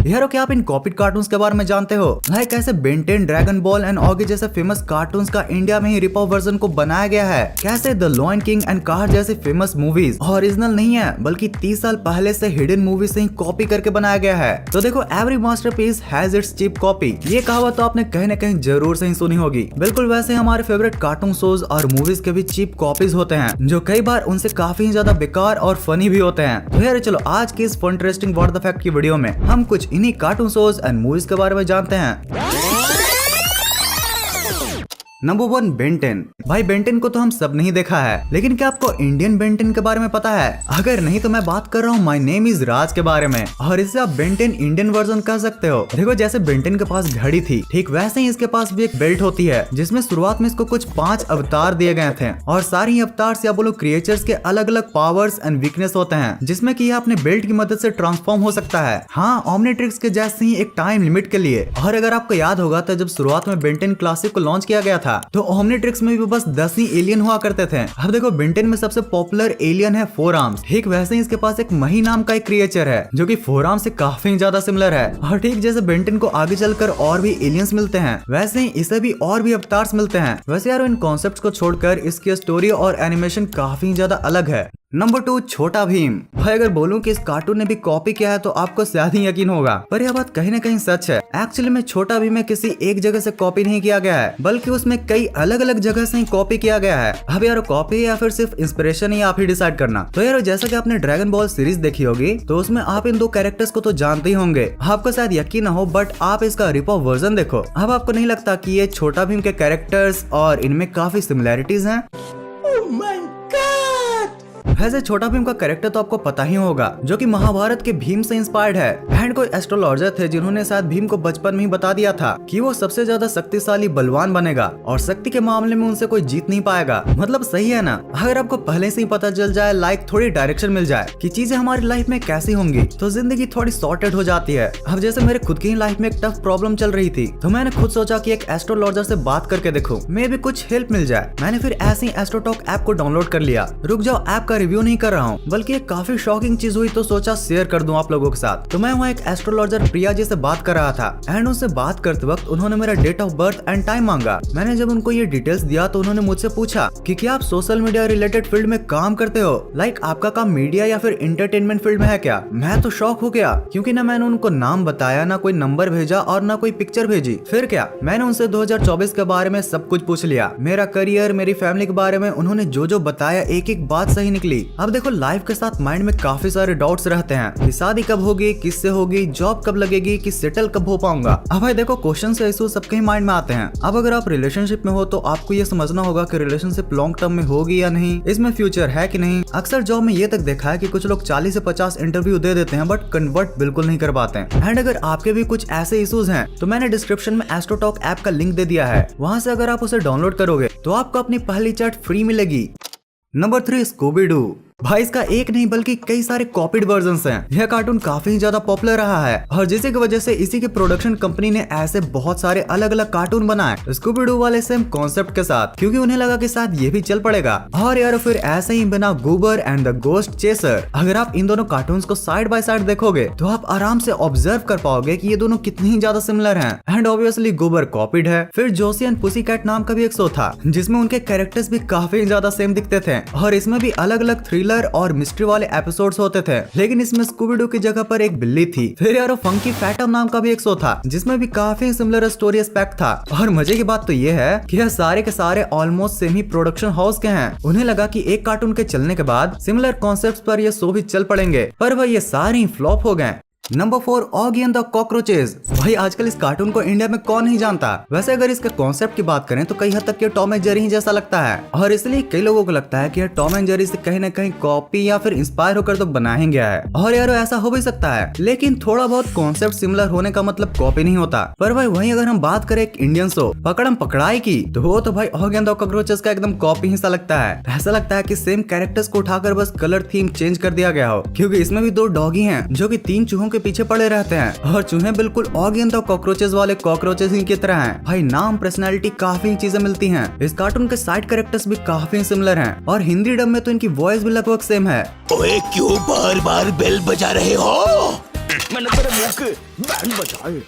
यारो क्या आप इन कॉपीड कार्टून्स के बारे में जानते हो? लाइक कैसे Ben 10, dragon ball and Oggy जैसे फेमस कार्टून्स का इंडिया में ही रिप ऑफ वर्जन को बनाया गया है। कैसे the lion king and car जैसे फेमस मूवीज ओरिजिनल नहीं है बल्कि 30 साल पहले से हिडन मूवी से ही कॉपी करके बनाया गया है। तो देखो every masterpiece has its cheap copy, ये कहावत तो आपने कहीं न कहीं जरूर से ही सुनी होगी। बिल्कुल वैसे हमारे फेवरेट कार्टून शोज और मूवीज के भी चीप कॉपीज होते हैं जो कई बार उनसे काफी ज्यादा बेकार और फनी भी होते हैं। तो यार चलो आज की इस इंटरेस्टिंग व्हाट द फैक्ट की वीडियो में हम कुछ इन्हीं कार्टून शोज एंड मूवीज के बारे में जानते हैं। Number 1 Ben 10। भाई बेन 10 को तो हम सब नहीं देखा है, लेकिन क्या आपको इंडियन बेन 10 के बारे में पता है? अगर नहीं तो मैं बात कर रहा हूँ माय नेम इज राज के बारे में, और इससे आप बेन 10 इंडियन वर्जन कह सकते हो। देखो जैसे बेन 10 के पास घड़ी थी, ठीक वैसे ही इसके पास भी एक बेल्ट होती है जिसमें शुरुआत में इसको कुछ 5 अवतार दिए गए थे और सारी ही अवतार या बोलो क्रिएचर्स के अलग अलग पावर्स एंड वीकनेस होते हैं जिसमें कि अपने बेल्ट की मदद से ट्रांसफॉर्म हो सकता है। हाँ, ओमनीट्रिक्स के जैसे ही एक टाइम लिमिट के लिए। और अगर आपको याद होगा तो जब शुरुआत में बेन 10 क्लासिक को लॉन्च किया गया था तो ओमनीट्रिक्स में भी बस 10 ही एलियन हुआ करते थे। अब देखो बेन 10 में सबसे पॉपुलर एलियन है 4 आर्म्स। ठीक वैसे ही इसके पास एक मही नाम का एक क्रिएचर है जो कि 4 आर्म्स से काफी ज्यादा सिमिलर है। और ठीक जैसे बेन 10 को आगे चलकर और भी एलियंस मिलते हैं वैसे ही इसे भी और भी अवतार्स मिलते हैं। वैसे यार इन कॉन्सेप्ट्स को छोड़कर इसकी स्टोरी और एनिमेशन काफी ज्यादा अलग है। नंबर 2 छोटा भीम। भाई अगर बोलूं कि इस कार्टून ने भी कॉपी किया है तो आपको शायद ही यकीन होगा, पर यह बात कहीं न कहीं सच है। एक्चुअली में छोटा भीम में किसी एक जगह से कॉपी नहीं किया गया है बल्कि उसमें कई अलग अलग जगह से ही कॉपी किया गया है। अब यार कॉपी या फिर सिर्फ इंस्पिरेशन ही आप ही डिसाइड करना। तो यार जैसा कि आपने ड्रैगन बॉल सीरीज देखी होगी तो उसमें आप इन 2 कैरेक्टर्स को तो जानते ही होंगे। आपको शायद यकीन न हो बट आप इसका रिप ऑफ वर्जन देखो। अब आपको नहीं लगता कि ये छोटा भीम के कैरेक्टर्स और इनमें काफी सिमिलैरिटीज हैं? वैसे छोटा भीम का कैरेक्टर तो आपको पता ही होगा जो कि महाभारत के भीम से इंस्पायर्ड है। एंड कोई एस्ट्रोलॉजर थे जिन्होंने शायद भीम को बचपन में ही बता दिया था कि वो सबसे ज्यादा शक्तिशाली बलवान बनेगा और शक्ति के मामले में उनसे कोई जीत नहीं पाएगा। मतलब सही है ना? अगर आपको पहले से ही पता चल जाए, लाइक थोड़ी डायरेक्शन मिल जाए कि चीजें हमारी लाइफ में कैसी होंगी तो जिंदगी थोड़ी सॉर्टेड हो जाती है। अब जैसे मेरे खुद की लाइफ में एक टफ प्रॉब्लम चल रही थी तो मैंने खुद सोचा कि एक एस्ट्रोलॉजर से बात करके देखूं, मे भी कुछ हेल्प मिल जाए। मैंने फिर ऐसे ही एस्ट्रोटॉक ऐप को डाउनलोड कर लिया। रुक जाओ, ऐप का रिव्यू नहीं कर रहा हूँ बल्कि एक काफी शॉकिंग चीज हुई तो सोचा शेयर कर दूं आप लोगों के साथ। तो मैं वहाँ एक एस्ट्रोलॉजर प्रिया जी से बात कर रहा था एंड उनसे बात करते वक्त उन्होंने मेरा date of birth and time मांगा। मैंने जब उनको ये डिटेल्स दिया तो उन्होंने मुझसे पूछा कि क्या आप सोशल मीडिया रिलेटेड फील्ड में काम करते हो? लाइक आपका काम मीडिया या फिर एंटरटेनमेंट फील्ड में है क्या? मैं तो शॉक हो गया क्योंकि ना मैंने उनको नाम बताया, ना कोई नंबर भेजा और ना कोई पिक्चर भेजी। फिर क्या, मैंने उनसे 2024 के बारे में सब कुछ पूछ लिया। मेरा करियर, मेरी फैमिली के बारे में उन्होंने जो जो बताया एक एक बात सही निकली। अब देखो लाइफ के साथ माइंड में काफी सारे डाउट्स रहते हैं कि शादी कब होगी, किससे होगी, जॉब कब लगेगी, कि सेटल कब हो पाऊंगा। अब भाई देखो क्वेश्चन से इशू सबके ही माइंड में आते हैं। अब अगर आप रिलेशनशिप में हो तो आपको ये समझना होगा कि रिलेशनशिप लॉन्ग टर्म में होगी या नहीं, इसमें फ्यूचर है कि नहीं। अक्सर जॉब में ये तक देखा है कि कुछ लोग 40 से 50 इंटरव्यू दे देते हैं बट कन्वर्ट बिल्कुल नहीं कर पाते हैं। एंड अगर आपके भी कुछ ऐसे इशूज हैं तो मैंने डिस्क्रिप्शन में एस्ट्रोटॉक ऐप का लिंक दे दिया है, वहां से अगर आप उसे डाउनलोड करोगे तो आपको अपनी पहली चैट फ्री मिलेगी। Number 3 Scooby Doo. भाई इसका एक नहीं बल्कि कई सारे कॉपीड वर्जन्स हैं। यह कार्टून काफी ज्यादा पॉपुलर रहा है और जिसकी वजह से इसी के प्रोडक्शन कंपनी ने ऐसे बहुत सारे अलग अलग कार्टून बनाए स्कूबी डू वाले सेम कॉन्सेप्ट के साथ, क्योंकि उन्हें लगा कि शायद ये भी चल पड़ेगा। और यार फिर ऐसे ही बना गूबर एंड द गोस्ट चेसर। अगर आप इन दोनों कार्टून्स को साइड बाय साइड देखोगे तो आप आराम से ऑब्जर्व कर पाओगे कि ये दोनों कितनी ज्यादा सिमिलर हैं। एंड ऑब्वियसली गूबर कॉपीड है। फिर जोसी एंड पुसी कैट नाम का भी एक शो था जिसमें उनके कैरेक्टर्स भी काफी ज्यादा सेम दिखते थे और इसमें भी अलग अलग थ्रिलर और मिस्ट्री वाले एपिसोड्स होते थे, लेकिन इसमें स्कूबी डू की जगह पर एक बिल्ली थी। फिर यार फंकी फैटम नाम का भी एक शो था जिसमें भी काफी सिमिलर स्टोरी एस्पेक्ट था। और मजे की बात तो ये है कि यह सारे के सारे ऑलमोस्ट सेम ही प्रोडक्शन हाउस के हैं। उन्हें लगा कि एक कार्टून के चलने के बाद सिमिलर कॉन्सेप्ट्स पर ये शो भी चल पड़ेंगे, पर भाई ये सारे ही फ्लॉप हो गए। Number 4 Oggy and the cockroaches. भाई आजकल इस कार्टून को इंडिया में कौन नहीं जानता। वैसे अगर इसके कॉन्सेप्ट की बात करें तो कई हद तक ये टॉम एंड जेरी ही जैसा लगता है और इसलिए कई लोगों को लगता है कि यह टॉम एंड जेरी से कहीं न कहीं कॉपी या फिर इंस्पायर होकर तो बनाया ही गया है। और यार ऐसा हो भी सकता है, लेकिन थोड़ा बहुत कॉन्सेप्ट सिमिलर होने का मतलब कॉपी नहीं होता। पर भाई वहीं अगर हम बात करें एक इंडियन शो पकड़म पकड़ाई की तो वो तो भाई ऑगी एंड द कॉकरोचेस का एकदम कॉपी ही सा लगता है। ऐसा लगता है कि सेम कैरेक्टर्स को उठाकर बस कलर थीम चेंज कर दिया गया हो, क्योंकि इसमें भी 2 डॉगी हैं जो कि 3 चूहों के पीछे पड़े रहते हैं और चूहे बिल्कुल ऑगी एंड द कॉकरोचेस वाले कॉकरोचेस ही की तरह हैं। भाई नाम, पर्सनालिटी, काफी चीजें मिलती हैं। इस कार्टून के साइड कैरेक्टर्स भी काफी सिमिलर हैं और हिंदी डब में तो इनकी वॉइस भी लगभग सेम है। ओए क्यों बार बार बेल बजा रहे हो? मैंने तेरे मुंह के बैंड बजाए।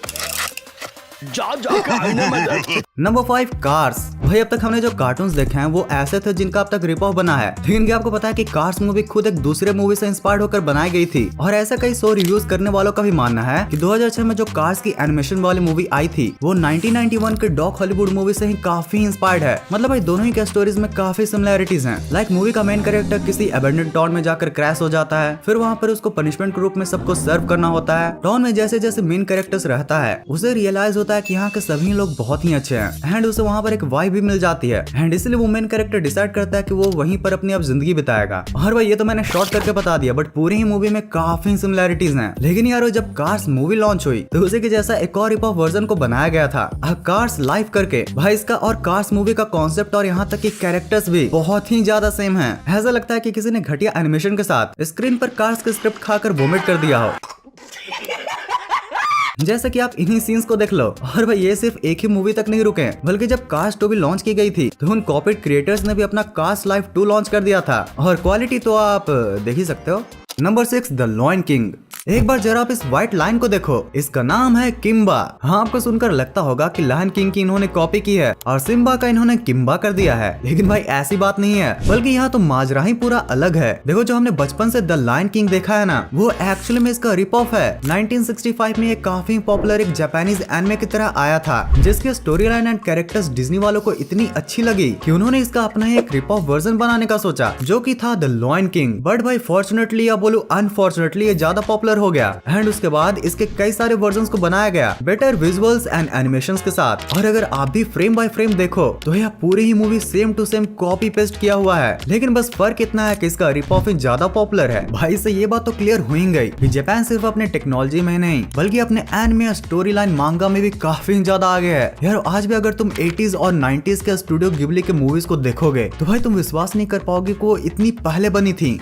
जा जाके आईने में देख। Number 5 cars. भाई अब तक हमने जो कार्टून्स देखे हैं वो ऐसे थे जिनका अब तक रिप ऑफ बना है, लेकिन क्या आपको पता है कि कार्स मूवी खुद एक दूसरे मूवी से इंस्पायर्ड होकर बनाई गई थी। और ऐसा कई सौ रिव्यूज करने वालों का भी मानना है कि 2006 में जो कार्स की एनिमेशन वाली मूवी आई थी वो 1991 के डॉक हॉलीवुड मूवी से ही काफी इंस्पायर्ड है। मतलब भाई दोनों ही के स्टोरीज में काफी सिमिलैरिटीज हैं। लाइक मूवी का मेन कैरेक्टर किसी अबैंडन्ड टाउन में जाकर क्रैश हो जाता है, फिर वहाँ पर उसको पनिशमेंट के रूप में सबको सर्व करना होता है। टाउन में जैसे जैसे मेन कैरेक्टर्स रहता है उसे रियलाइज होता है कि यहाँ के सभी लोग बहुत ही अच्छे हैं एंड उसे वहाँ पर एक वाइफ भी मिल जाती है एंड इसलिए वो मेन कैरेक्टर डिसाइड करता है कि वो वहीं पर अपनी अब जिंदगी बिताएगा। और भाई ये तो मैंने शॉर्ट करके बता दिया, बट पूरी ही मूवी में काफी सिमिलैरिटीज हैं। लेकिन यार जब कार्स मूवी लॉन्च हुई तो उसी के जैसा एक और रिप ऑफ वर्जन को बनाया गया था कार्स लाइव करके। भाई इसका और कार्स मूवी का कॉन्सेप्ट और यहाँ तक कि कैरेक्टर्स भी बहुत ही ज्यादा सेम है। ऐसा लगता है कि किसी ने घटिया एनिमेशन के साथ स्क्रीन पर कार्स के स्क्रिप्ट खाकर वोमिट कर दिया हो। जैसे कि आप इन्हीं सीन्स को देख लो। और भाई ये सिर्फ एक ही मूवी तक नहीं रुके, बल्कि जब कार्स 2 भी लॉन्च की गई थी तो उन कॉपीड क्रिएटर्स ने भी अपना कार्स लाइव 2 लॉन्च कर दिया था और क्वालिटी तो आप देख ही सकते हो। Number 6 the lion king. एक बार जरा आप इस व्हाइट लाइन को देखो, इसका नाम है किम्बा। हाँ आपको सुनकर लगता होगा कि लायन किंग की इन्होंने कॉपी की है और सिम्बा का इन्होंने किम्बा कर दिया है, लेकिन भाई ऐसी बात नहीं है, बल्कि यहाँ तो माजरा ही पूरा अलग है। देखो जो हमने बचपन से द लायन किंग देखा है ना, वो एक्चुअली में इसका रिप ऑफ है। 1965 में ये काफी पॉपुलर एक जापानीज एनिमे की तरह आया था, जिसके story line and characters Disney वालों को इतनी अच्छी लगी कि उन्होंने इसका अपना ही एक रिप ऑफ वर्जन बनाने का सोचा, जो की था द लॉयन किंग। बट भाई फॉर्चुनेटली या बोलूं अनफॉर्चुनेटली ये ज्यादा पॉपुलर हो गया एंड उसके बाद इसके कई सारे वर्जन्स को बनाया गया बेटर विजुअल्स एंड एनिमेशंस के साथ। और अगर आप भी फ्रेम बाय फ्रेम देखो तो यह पूरी ही movie same to same copy paste किया हुआ है, लेकिन बस फर्क इतना है कि इसका रिप ऑफ ज्यादा पॉपुलर है। भाई से ये बात तो क्लियर हो ही गई कि जापान सिर्फ अपने टेक्नोलॉजी में नहीं बल्कि अपने एनिमे स्टोरी लाइन मांगा में भी काफी ज्यादा आगे है। यार आज भी अगर तुम 80s और 90s के स्टूडियो गिबली के मूवीज को देखोगे तो भाई तुम विश्वास नहीं कर पाओगे कि वो इतनी पहले बनी थी।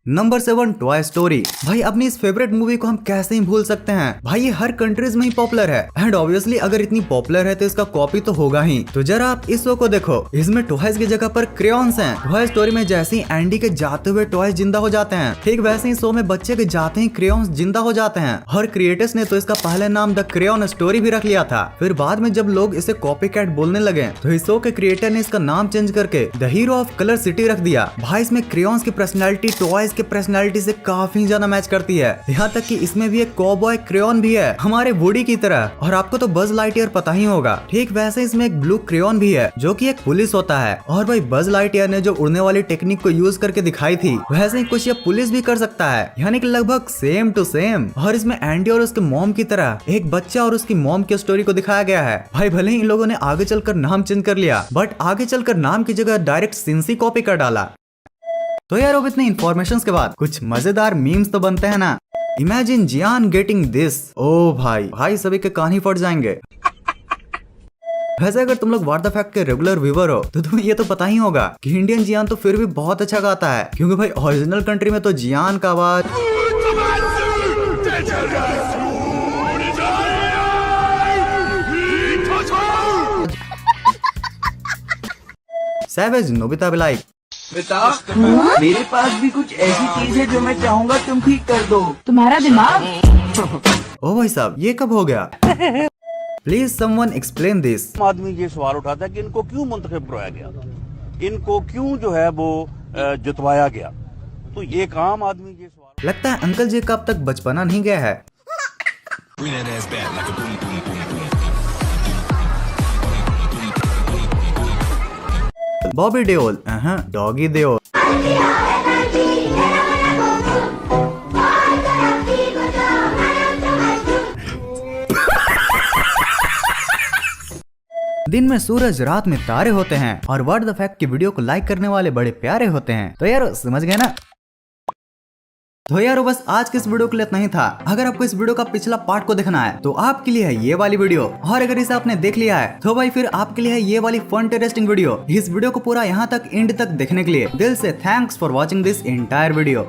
Number 7 toy story. भाई अपनी इस फेवरेट मूवी को हम कैसे ही भूल सकते हैं। भाई ये हर कंट्रीज में ही पॉपुलर है एंड ऑब्वियसली अगर इतनी पॉपुलर है तो इसका कॉपी तो होगा ही। तो जरा आप इस शो को देखो, इसमें टॉयज की जगह पर क्रेयॉन्स हैं। टॉय स्टोरी में जैसे ही एंडी के जाते हुए टॉयज जिंदा हो जाते हैं, ठीक वैसे ही शो में बच्चे के जाते ही क्रेयॉन्स जिंदा हो जाते हैं। और क्रिएटर्स ने तो इसका पहले नाम द क्रेयॉन स्टोरी भी रख लिया था। फिर बाद में जब लोग इसे कॉपी कैट बोलने लगे तो इस शो के क्रिएटर ने इसका नाम चेंज करके the hero of colour city रख दिया। भाई इसमें क्रेयॉन्स की पर्सनैलिटी टॉयज के पर्सनैलिटी से काफी ज्यादा मैच करती है। यहाँ तक कि इसमें भी एक कॉबॉय क्रेयॉन भी है हमारे वुडी की तरह, और आपको तो बज लाइटईयर पता ही होगा। ठीक वैसे इसमें एक ब्लू क्रेयॉन भी है जो कि एक पुलिस होता है। और भाई बज लाइटईयर ने जो उड़ने वाली टेक्निक को यूज करके दिखाई थी वैसे ही कुछ ये पुलिस भी कर सकता है, यानी कि लगभग सेम टू सेम। और इसमें एंडी और उसके मॉम की तरह एक बच्चा और उसकी मॉम की स्टोरी को दिखाया गया है। भाई भले ही इन लोगों ने आगे चलकर नाम चेंज कर लिया, बट आगे चलकर नाम की जगह डायरेक्ट सिंसी कॉपी कर डाला। तो यार अब इतने इन्फॉर्मेशन के बाद कुछ मजेदार मीम्स तो बनते हैं ना। इमेजिन जियान गेटिंग दिस। ओ भाई सभी के कान ही फट जाएंगे। वैसे अगर तुम लोग व्हाट द फैक्ट के रेगुलर व्यूवर हो तो तुम्हें ये तो पता ही होगा कि इंडियन जियान तो फिर भी बहुत अच्छा गाता है, क्योंकि भाई ओरिजिनल कंट्री में तो जियान का आवाज सैवेज नोबिता बिलाई। बेटा मेरे पास भी कुछ ऐसी चीज है जो मैं चाहूंगा तुम ठीक कर दो। तुम्हारा दिमाग। ओ भाई साहब ये कब हो गया? Please someone explain this. आदमी ये सवाल उठाता है कि इनको क्यों मुंतखब करवाया गया, इनको क्यों जो है वो जुतवाया गया। तो ये काम आदमी ये सवाल लगता है अंकल जी का अब तक बचपना नहीं गया है। बॉबी देओल, डॉगी देओल। दिन में सूरज रात में तारे होते हैं और व्हाट द फैक्ट की वीडियो को लाइक करने वाले बड़े प्यारे होते हैं। तो यार समझ गए ना। तो यार बस आज के इस वीडियो के लिए इतना ही था। अगर आपको इस वीडियो का पिछला पार्ट को देखना है तो आपके लिए है ये वाली वीडियो, और अगर इसे आपने देख लिया है तो भाई फिर आपके लिए है ये वाली फन इंटरेस्टिंग वीडियो। इस वीडियो को पूरा यहाँ तक एंड तक देखने के लिए दिल से thanks for watching this entire video.